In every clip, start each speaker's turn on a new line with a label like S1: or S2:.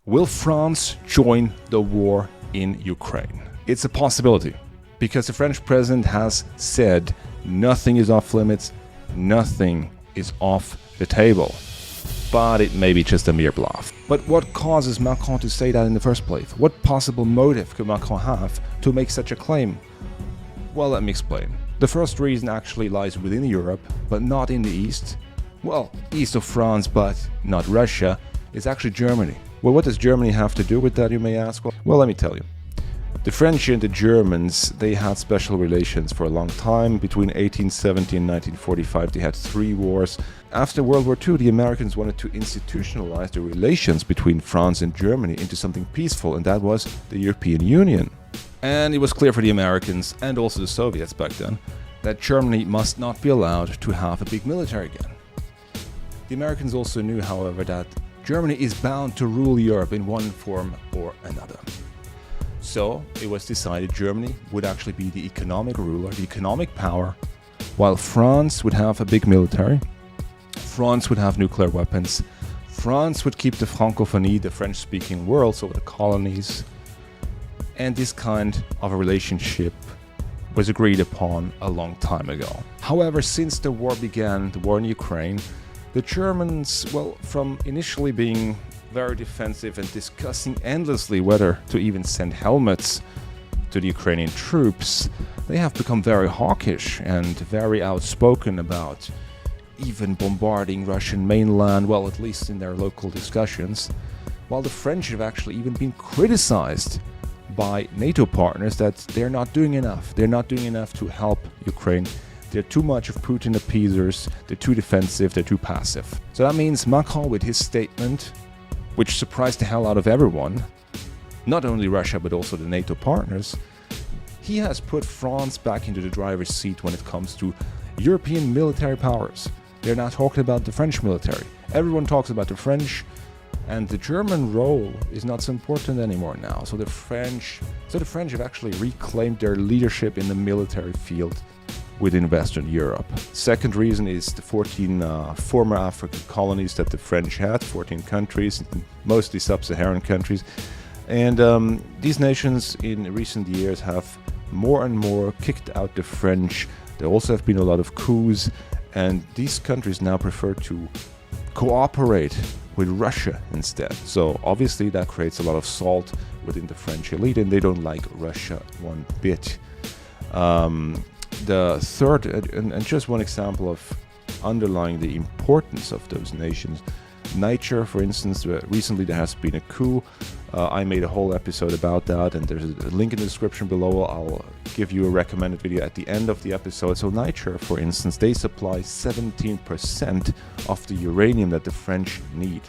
S1: Will France join the war in Ukraine? It's a possibility, because the French president has said nothing is off limits, nothing is off the table. But it may be just a mere bluff. But what causes Macron to say that in the first place? What possible motive could Macron have to make such a claim? Well, let me explain. The first reason actually lies within Europe, but not in the east. Well, east of France, but not Russia. It's actually Germany. Well, what does Germany have to do with that, you may ask? Well, let me tell you. The French and the Germans, they had special relations for a long time. Between 1870 and 1945, they had 3 wars. After World War II, the Americans wanted to institutionalize the relations between France and Germany into something peaceful, and that was the European Union. And it was clear for the Americans, and also the Soviets back then, that Germany must not be allowed to have a big military again. The Americans also knew, however, that Germany is bound to rule Europe in one form or another. So it was decided Germany would actually be the economic ruler, the economic power, while France would have a big military. France would have nuclear weapons. France would keep the francophonie, the French-speaking world, so the colonies. And this kind of a relationship was agreed upon a long time ago. However, since the war began, the war in Ukraine, the Germans, well, from initially being very defensive and discussing endlessly whether to even send helmets to the Ukrainian troops, they have become very hawkish and very outspoken about even bombarding Russian mainland, well, at least in their local discussions, while the French have actually even been criticized by NATO partners that they're not doing enough. They're not doing enough to help Ukraine. They're too much of Putin appeasers, they're too defensive, they're too passive. So that means Macron, with his statement, which surprised the hell out of everyone, not only Russia but also the NATO partners, he has put France back into the driver's seat when it comes to European military powers. They're not talking about the French military. Everyone talks about the French, and the German role is not so important anymore now. So the French have actually reclaimed their leadership in the military field within Western Europe. Second reason is the 14 former African colonies that the French had, 14 countries, mostly sub-Saharan countries. And these nations in recent years have more and more kicked out the French. There also have been a lot of coups, and these countries now prefer to cooperate with Russia instead. So obviously that creates a lot of salt within the French elite, and they don't like Russia one bit. The third, and just one example of underlying the importance of those nations, Niger, for instance, recently there has been a coup. I made a whole episode about that, and there's a link in the description below. I'll give you a recommended video at the end of the episode. So Niger, for instance, they supply 17% of the uranium that the French need.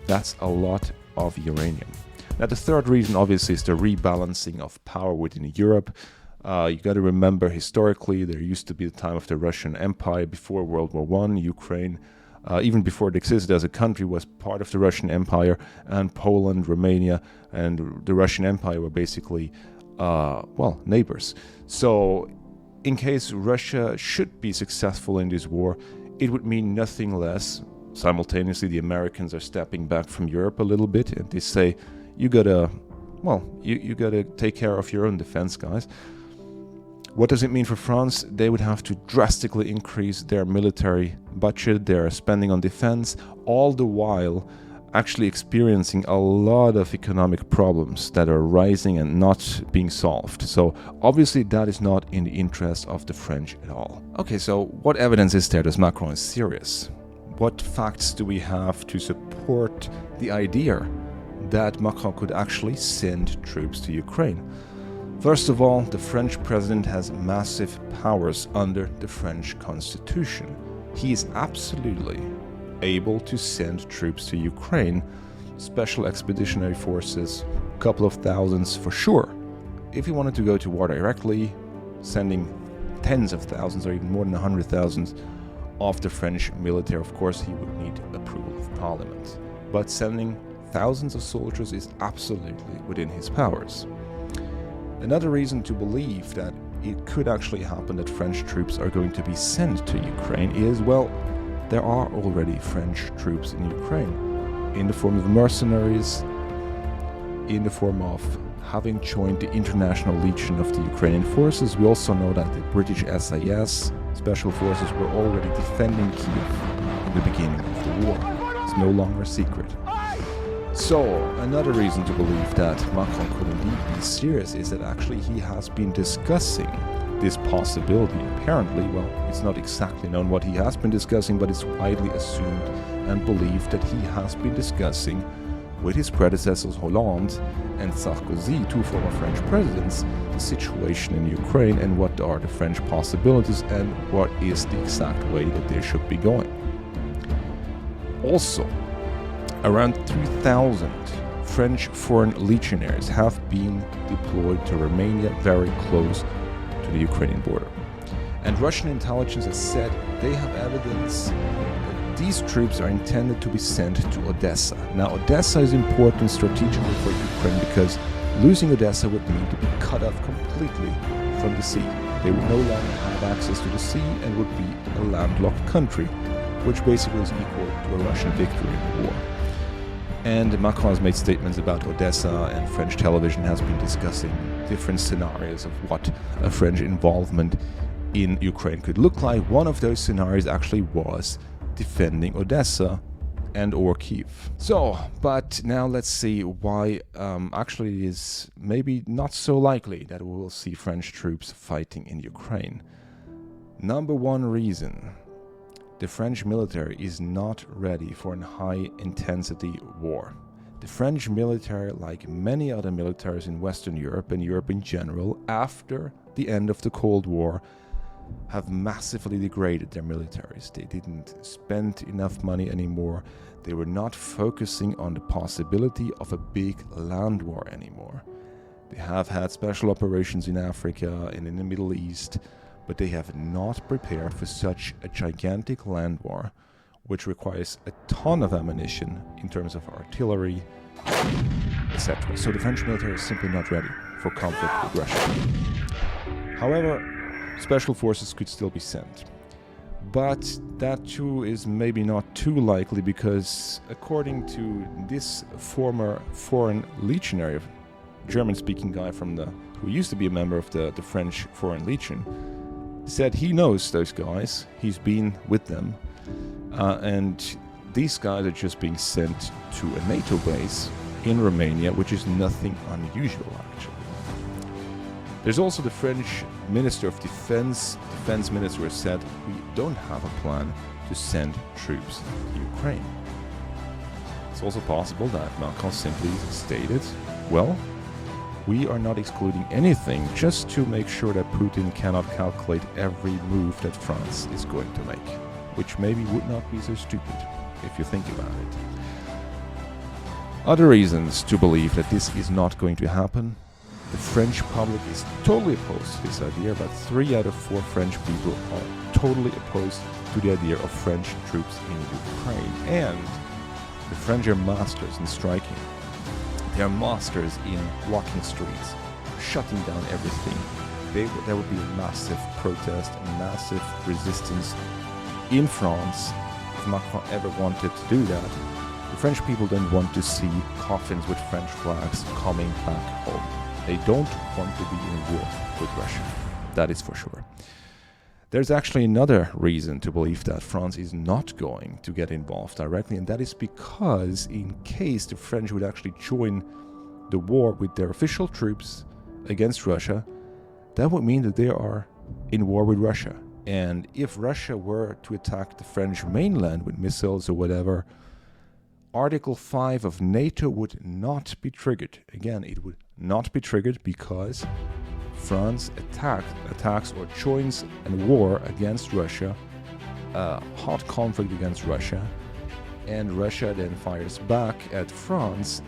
S1: That's a lot of uranium. Now, the third reason, obviously, is the rebalancing of power within Europe. You got to remember, historically, there used to be the time of the Russian Empire before World War I. Ukraine, even before it existed as a country, was part of the Russian Empire, and Poland, Romania, and the Russian Empire were basically, neighbors. So, in case Russia should be successful in this war, it would mean nothing less. Simultaneously, the Americans are stepping back from Europe a little bit, and they say, you gotta take care of your own defense, guys. What does it mean for France? They would have to drastically increase their military budget, their spending on defense, all the while actually experiencing a lot of economic problems that are rising and not being solved. So obviously that is not in the interest of the French at all. Okay, so what evidence is there that Macron is serious? What facts do we have to support the idea that Macron could actually send troops to Ukraine? First of all, the French president has massive powers under the French constitution. He is absolutely able to send troops to Ukraine, special expeditionary forces, a couple of thousands for sure. If he wanted to go to war directly, sending tens of thousands or even more than 100,000 of the French military, of course, he would need approval of parliament. But sending thousands of soldiers is absolutely within his powers. Another reason to believe that it could actually happen that French troops are going to be sent to Ukraine is, well, there are already French troops in Ukraine in the form of mercenaries, in the form of having joined the International Legion of the Ukrainian Forces. We also know that the British SAS special forces were already defending Kyiv in the beginning of the war. It's no longer a secret. So, another reason to believe that Macron could indeed be serious is that actually he has been discussing this possibility. Apparently, well, it's not exactly known what he has been discussing, but it's widely assumed and believed that he has been discussing with his predecessors Hollande and Sarkozy, two former French presidents, the situation in Ukraine and what are the French possibilities and what is the exact way that they should be going. Also, around 3,000 French foreign legionnaires have been deployed to Romania, very close to the Ukrainian border. And Russian intelligence has said they have evidence that these troops are intended to be sent to Odessa. Now, Odessa is important strategically for Ukraine because losing Odessa would mean to be cut off completely from the sea. They would no longer have access to the sea and would be a landlocked country, which basically is equal to a Russian victory in the war. And Macron has made statements about Odessa, and French television has been discussing different scenarios of what a French involvement in Ukraine could look like. One of those scenarios actually was defending Odessa and or Kyiv. So, but now let's see why actually it is maybe not so likely that we will see French troops fighting in Ukraine. Number one reason: the French military is not ready for a high-intensity war. The French military, like many other militaries in Western Europe and Europe in general, after the end of the Cold War, have massively degraded their militaries. They didn't spend enough money anymore. They were not focusing on the possibility of a big land war anymore. They have had special operations in Africa and in the Middle East, but they have not prepared for such a gigantic land war, which requires a ton of ammunition in terms of artillery, etc. So the French military is simply not ready for conflict with Russia. However, special forces could still be sent. But that too is maybe not too likely because, according to this former foreign legionary, German-speaking guy who used to be a member of the French Foreign Legion, said he knows those guys, he's been with them, and these guys are just being sent to a NATO base in Romania, which is nothing unusual actually. There's also the French Minister of Defense Minister has said, we don't have a plan to send troops to Ukraine. It's also possible that Macron simply stated, well, we are not excluding anything just to make sure that Putin cannot calculate every move that France is going to make, which maybe would not be so stupid if you think about it. Other reasons to believe that this is not going to happen: the French public is totally opposed to this idea. About 3 out of 4 French people are totally opposed to the idea of French troops in Ukraine. And the French are masters in striking. They are masters in blocking streets, shutting down everything. There would be a massive protest, a massive resistance in France if Macron ever wanted to do that. The French people don't want to see coffins with French flags coming back home. They don't want to be in a war with Russia. That is for sure. There's actually another reason to believe that France is not going to get involved directly, and that is because in case the French would actually join the war with their official troops against Russia, that would mean that they are in war with Russia. And if Russia were to attack the French mainland with missiles or whatever, Article 5 of NATO would not be triggered. Again, it would not be triggered because France attacks or joins a war against Russia, a hot conflict against Russia, and Russia then fires back at France.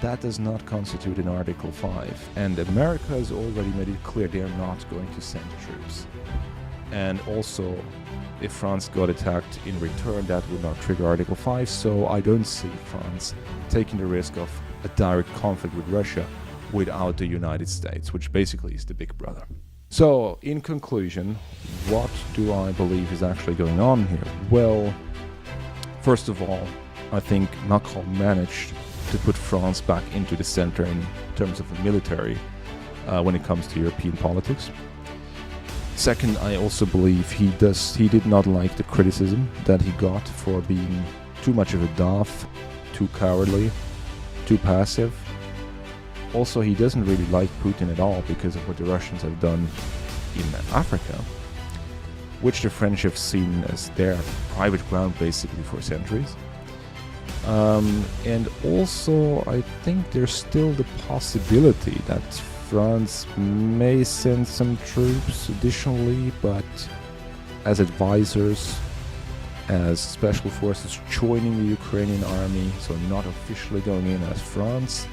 S1: That does not constitute an Article 5. And America has already made it clear they are not going to send troops. And also, if France got attacked in return, that would not trigger Article 5, so I don't see France taking the risk of a direct conflict with Russia without the United States, which basically is the big brother. So, in conclusion, what do I believe is actually going on here? Well, first of all, I think Macron managed to put France back into the center in terms of the military when it comes to European politics. Second, I also believe he did not like the criticism that he got for being too much of a daft, too cowardly, too passive. Also, he doesn't really like Putin at all because of what the Russians have done in Africa, which the French have seen as their private ground basically for centuries. And also, I think there's still the possibility that France may send some troops additionally, but as advisors, as special forces joining the Ukrainian army, so not officially going in as France.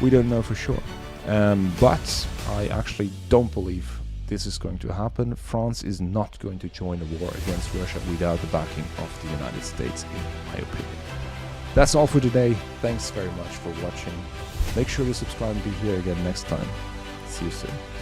S1: We don't know for sure. But I actually don't believe this is going to happen. France is not going to join a war against Russia without the backing of the United States, in my opinion. That's all for today. Thanks very much for watching. Make sure to subscribe and be here again next time. See you soon.